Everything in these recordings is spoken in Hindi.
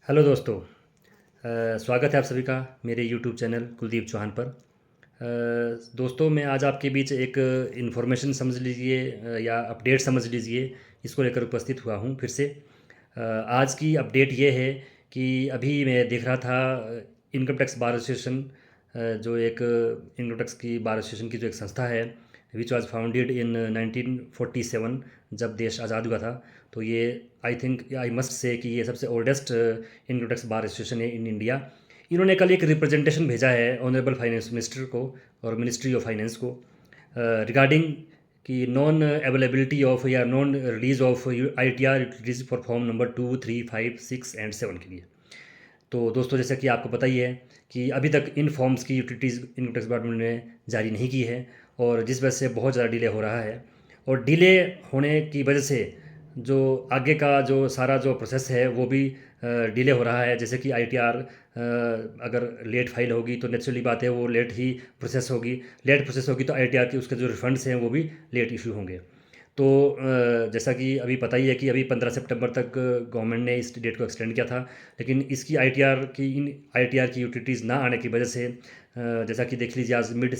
हेलो दोस्तों। स्वागत है आप सभी का मेरे यूट्यूब चैनल कुलदीप चौहान पर। दोस्तों, मैं आज आपके बीच एक इन्फॉर्मेशन समझ लीजिए या अपडेट समझ लीजिए, इसको लेकर उपस्थित हुआ हूँ फिर से। आज की अपडेट ये है कि अभी मैं देख रहा था इनकम टैक्स बार एसोसिएशन, जो एक इनकम टैक्स की बार एसोसिएशन की जो एक संस्था है, विच वाज फाउंडेड इन 1947, जब देश आज़ाद हुआ था। तो ये I think I must say कि ये सबसे oldest income tax bar association है इन इंडिया। इन्होंने कल एक रिप्रेजेंटेशन भेजा है ऑनरेबल फाइनेंस मिनिस्टर को और मिनिस्ट्री ऑफ फाइनेंस को, रिगार्डिंग कि नॉन अवेलेबिलिटी ऑफ या non release of ITR utilities for form number 2, 3, 5, 6 and 7 के लिए। तो दोस्तों, जैसा कि आपको पता ही है कि अभी तक इन फॉर्म्स की यूटिलिटीज़ इनकम टैक्स डिपार्टमेंट ने जारी नहीं की है, और जिस वजह से बहुत ज़्यादा डिले हो रहा है। और डिले होने की वजह से जो आगे का जो सारा जो प्रोसेस है वो भी डिले हो रहा है। जैसे कि ITR अगर लेट फाइल होगी तो नेचुरली बात है वो लेट ही प्रोसेस होगी। लेट प्रोसेस होगी तो ITR के उसके जो रिफंड्स हैं वो भी लेट इशू होंगे। तो जैसा कि अभी पता ही है कि अभी 15 सितंबर तक गवर्नमेंट ने इस डेट को एक्सटेंड किया था, लेकिन इसकी ITR की यूटिलिटीज़ ना आने की वजह से जैसा कि देख लीजिए आज मिड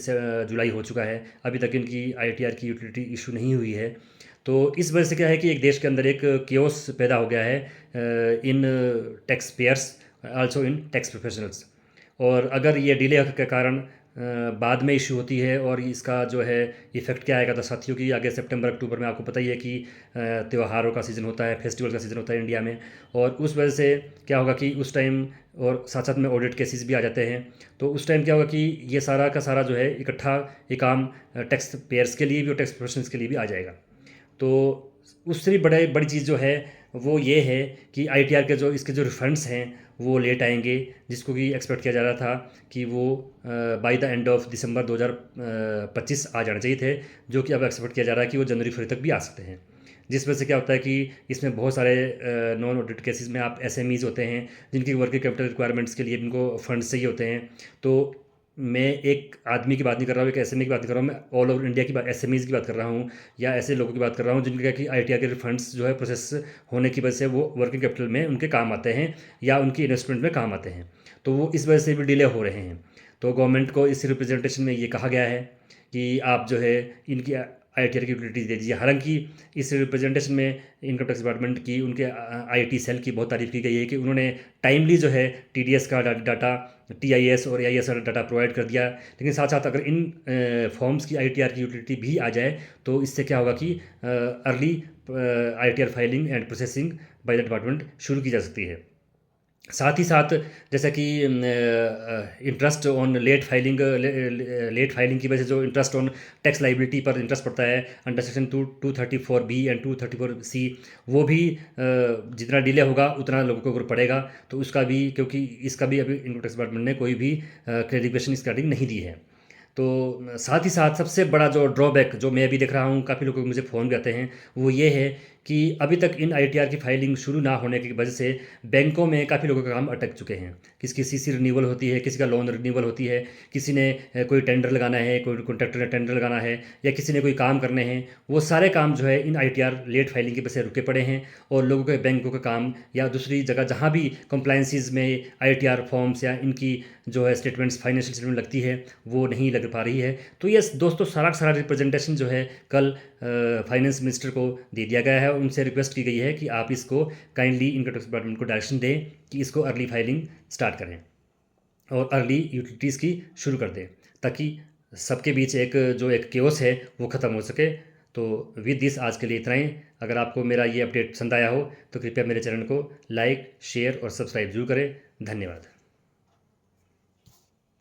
जुलाई हो चुका है, अभी तक इनकी ITR की यूटिलिटी इशू नहीं हुई है। तो इस वजह से क्या है कि एक देश के अंदर एक केओस पैदा हो गया है इन tax payers, also in tax professionals. और अगर ये डिले के कारण बाद में इशू होती है और इसका जो है इफ़ेक्ट क्या आएगा, तो साथियों की आगे सितंबर अक्टूबर में आपको पता ही है कि त्योहारों का सीज़न होता है, फेस्टिवल का सीज़न होता है इंडिया में। और उस वजह से क्या होगा कि उस टाइम और साथ साथ में ऑडिट केसेस भी आ जाते हैं। तो उस टाइम क्या होगा कि ये सारा का सारा जो है इकट्ठा ये काम टैक्स पेयर्स के लिए भी और टैक्स प्रोफेशनल्स के लिए भी आ जाएगा। तो उससे भी बड़ी चीज़ जो है वो ये है कि ITR के जो इसके जो रिफंड्स हैं वो लेट आएंगे, जिसको कि एक्सपेक्ट किया जा रहा था कि वो by the end of December 2025 आ जाने चाहिए थे, जो कि अब एक्सपेक्ट किया जा रहा है कि वो जनवरी फरवरी तक भी आ सकते हैं। जिस वजह से क्या होता है कि इसमें बहुत सारे नॉन ऑडिट केसेस में आप SMEs होते हैं जिनकी वर्किंग कैपिटल रिक्वायरमेंट्स के लिए इनको फंड्स चाहिए होते हैं। तो मैं एक आदमी की बात नहीं कर रहा हूँ, एक SME की बात नहीं कर रहा हूँ, मैं ऑल ओवर इंडिया की बात SMEs की बात कर रहा हूँ, या ऐसे लोगों की बात कर रहा हूँ जिनके कि ITR के फंड्स जो है प्रोसेस होने की वजह से वो वर्किंग कैपिटल में उनके काम आते हैं या उनकी इन्वेस्टमेंट में काम आते हैं। तो वो इस वजह से भी डिले हो रहे हैं। तो गवर्नमेंट को इस रिप्रेजेंटेशन में ये कहा गया है कि आप जो है इनकी ITR की यूटिलिटीज दे दीजिए। हालांकि इस रिप्रेजेंटेशन में इनकम टैक्स डिपार्टमेंट की उनके IT सेल की बहुत तारीफ की गई है कि उन्होंने टाइमली जो है TDS का डाटा, TIS और AIS का डाटा प्रोवाइड कर दिया। लेकिन साथ साथ अगर इन फॉर्म्स की ITR की यूटिलिटी भी आ जाए तो इससे क्या होगा कि early ITR filing and processing by the department शुरू की जा सकती है। साथ ही साथ जैसा कि इंटरेस्ट ऑन लेट फाइलिंग की वजह से जो इंटरेस्ट ऑन टैक्स लाइबिलिटी पर इंटरेस्ट पड़ता है under section 234B and 234C, वो भी जितना डिले होगा उतना लोगों के ऊपर पड़ेगा। तो उसका भी, क्योंकि इसका भी अभी इनकम टैक्स डिपार्टमेंट ने कोई भी क्लेरिफिकेशन इसका नहीं दी है। तो साथ ही साथ सबसे बड़ा जो ड्रॉबैक जो मैं अभी देख रहा हूँ, काफ़ी लोग मुझे फ़ोन करते हैं, वो ये है कि अभी तक इन ITR की फाइलिंग शुरू ना होने की वजह से बैंकों में काफ़ी लोगों का काम अटक चुके हैं। किसी की CC रिन्यूअल होती है, किसी का लोन रिन्यूअल होती है, किसी ने कोई टेंडर लगाना है, कोई कॉन्ट्रैक्टर ने टेंडर लगाना है, या किसी ने कोई काम करने हैं, वो सारे काम जो है इन ITR लेट फाइलिंग की वजह से रुके पड़े हैं। और लोगों के बैंकों का काम या दूसरी जगह जहाँ भी कंप्लाइंसिस में ITR फॉर्म्स या इनकी जो है स्टेटमेंट्स, फाइनेंशियल स्टेटमेंट लगती है, वो नहीं लग पा रही है। तो ये दोस्तों सारा का सारा रिप्रेजेंटेशन जो है कल फाइनेंस मिनिस्टर को दे दिया गया है। उनसे रिक्वेस्ट की गई है कि आप इसको काइंडली इनकम टैक्स डिपार्टमेंट को डायरेक्शन दें कि इसको अर्ली फाइलिंग स्टार्ट करें और अर्ली यूटिलिटीज़ की शुरू कर दें, ताकि सबके बीच एक केओस है वो ख़त्म हो सके। तो विद दिस आज के लिए इतना ही। अगर आपको मेरा ये अपडेट पसंद आया हो तो कृपया मेरे चैनल को लाइक, शेयर और सब्सक्राइब जरूर करें। धन्यवाद।